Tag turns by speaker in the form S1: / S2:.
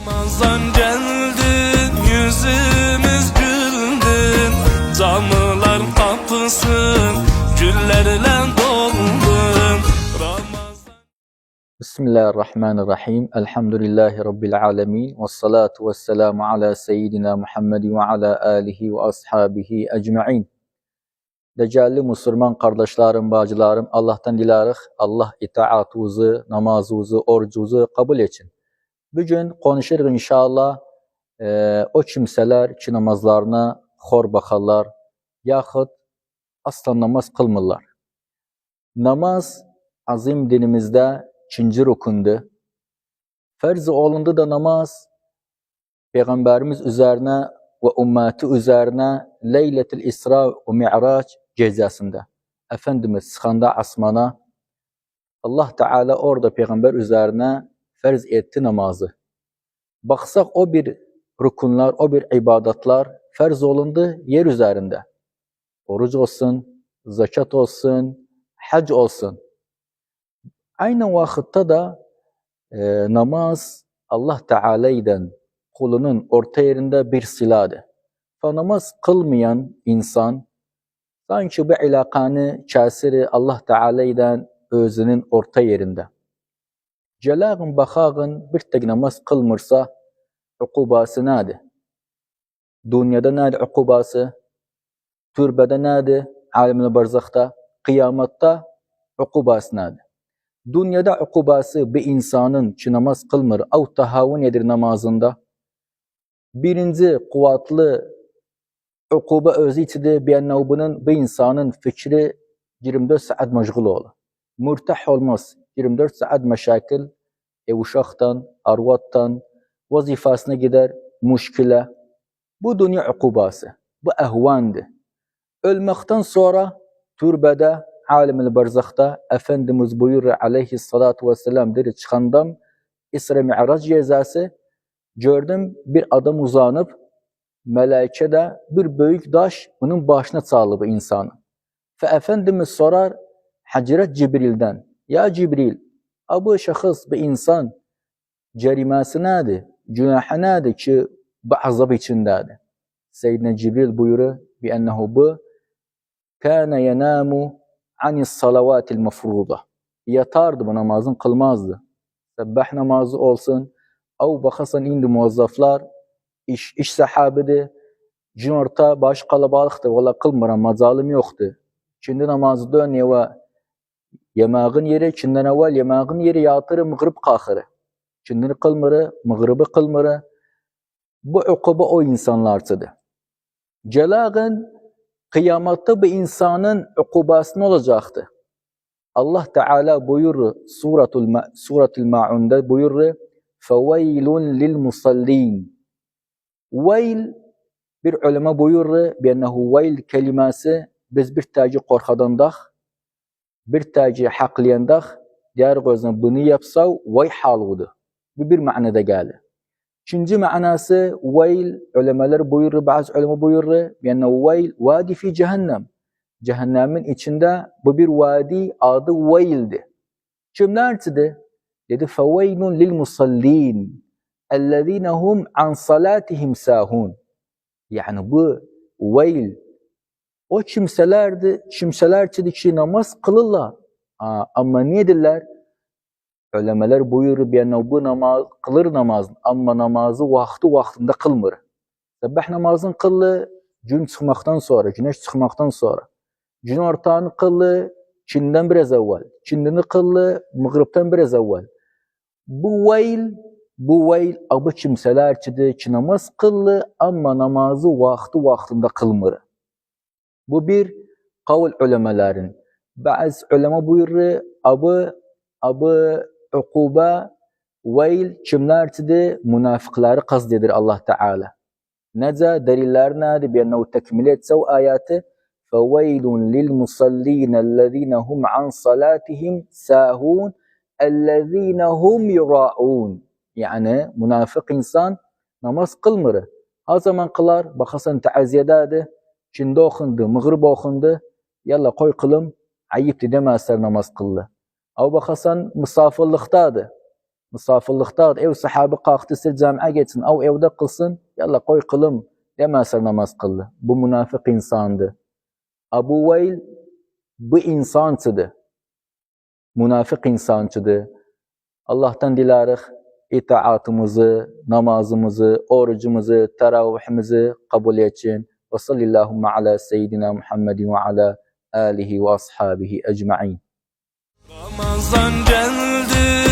S1: Ramazan geldi, yüzümüz güldü, camılar kapısın, güllerle doldu.
S2: Bismillahirrahmanirrahim. Elhamdülillahi Rabbil alemin. Vessalatu vesselamu ala seyyidina Muhammedin ve ala alihi ve ashabihi ecma'in. Değerli Müslüman kardeşlerim, bacılarım, Allah'tan dilarıq, Allah itaatımızı, namazımızı, orucumuzu kabul etsin. Bugün konuşuruz inşallah o kimseler ki namazlarına xor baxarlar, yaxud aslan namaz qılmırlar. Namaz azim dinimizde ikinci rukundur. Farz olundu da namaz Peygamberimiz üzerine ve ümmeti üzerine Leyletil İsra ve Mi'raç gecesinde. Efendimiz çıkanda asmana Allah Teala orada Peygamber üzerine farz etti namazı. Baksak o bir rukunlar, o bir ibadatlar farz olundu yer üzerinde. Oruç olsun, zekat olsun, hac olsun. Aynı vakitte da namaz Allah Teala'dan kulunun orta yerinde bir silahdır. Namaz kılmayan insan sanki bu ilakanı kasiri Allah Teala'dan özünün orta yerinde. Celağın bakağın bir tek namaz kılmırsa ukubası nedir? Dünyada nedir ukubası? Türbede nedir? Alemine barzakta, kıyamatta ukubası nedir? Dünyada ukubası bir insanın ki namaz kılmır, av tahavun edir namazında. Birinci kuvvetli ukuba özü içidir, bunun bir insanın fikri 24 saat meşgul olur. Mürtah olmaz. 24 saat meşakil, uşaktan, arvattan, vazifasına gider, müşkile. Bu dünya ukubası, bu ehvandır. Ölmekten sonra türbede, alim-i barzakta Efendimiz buyurur aleyhissalatu vesselam dedi çıkandam İsra Mi'raç cezası gördüm bir adam uzanıp melaike de bir büyük taş bunun başına çalıb insanı. Ve Efendimiz sorar Hazret Cibril'den ya Cibril bu şahıs bir insan cerimesi nedir? Günahı nedir ki bu azap içindedir? Seyyidina Cibril buyurur bi ennehu bu kana yenamu anis salavatil mefruda. Yatardı bu namazın kılmazdı. Sebbah namazı olsun. Av bakasan indi muvazzaflar iş sahabidi. Gün orta baş kalabalıktı. Valla kılmıram mazalim yoktu. Şimdi namazı dönüyor ve yemeğin yeri çinden evvel yemeğin yeri yatırı mıgrib kalkırı. Çindini kılmırı, mıgribi kılmırı. Bu ukubu o insanlartıdır. Celağın kıyamatta bir insanın ukubası ne olacaktı? Allah Teala buyurur Suratul Ma'un'da buyurur فَوَيْلٌ لِلْمُصَلِّينَ Veyl bir ulema buyurur be'ennehu veyl kelimesi biz bir tacı korkadandaq, bir tacı haqliyandaq, diğer gözden bunu yapsa vay halıdır. Bu bir manada gelir. İkinci manası veyl ulemalar buyurur, bazı ulema buyurur be'ennehu veyl vadi fi cehennem. Cehennemin içinde bu bir vadi adı Veyl'di. Kimlerdi? Dedi فَوَيْلٌ لِلْمُصَلِّينَ اَلَّذ۪ينَ هُمْ عَنْ صَلَاتِهِمْ سَاهُونَ Yani bu Veyl o kimselerdi ki namaz kılırlar. Ama nedirler? Ölemeler buyurur bu namaz kılır namaz ama namazı vaktinde kılmır. Sabah namazını kılır gün çıkmaktan sonra, güneş çıkmaktan sonra. Gün ortağını kıllı, Çin'den biraz evvel. Çin'den kıllı, Mıgrib'den biraz evvel. Bu veyl abu kimselerçidir ki namaz kıllı ama namazı vaktinde kılmır. Bu bir kavl ulemelerin. Bazı ulema buyurur, abu ukuba veyl kimlerçidir? Münafıkları kazdedir Allah Teala. Nece deliller nedir? Beyennehu tekmil etse o ayatı فَوَيْلٌ لِلْمُصَلِّينَ الَّذ۪ينَ هُمْ عَنْ صَلَاتِهِمْ سَاهُونَ اَلَّذ۪ينَ هُمْ يُرَاءُونَ Yani münafık insan namaz kılmır. O zaman kılar, bakasan taaziyedadır, Çinde okundu, mıgrib okundu, yalla koy kılım, ayıp demezler namaz kıldı. Ama bakasan misafirliktadır, Misafirlikda ev sahabi kalktı sil camiye geçsin. Av evde kılsın. Yalla koy kılım. Demezler namaz kıldı. Bu münafık insandı. Abu Veil bu insançıdı. Münafık insançıdı. Allah'tan dilarıq itaatımızı, namazımızı, orucumuzu, teravihimizi kabul etsin. Ve sallallahu ala seyyidina Muhammedin ve ala alihi ve ashabihi ecma'in.
S1: Ramazan geldi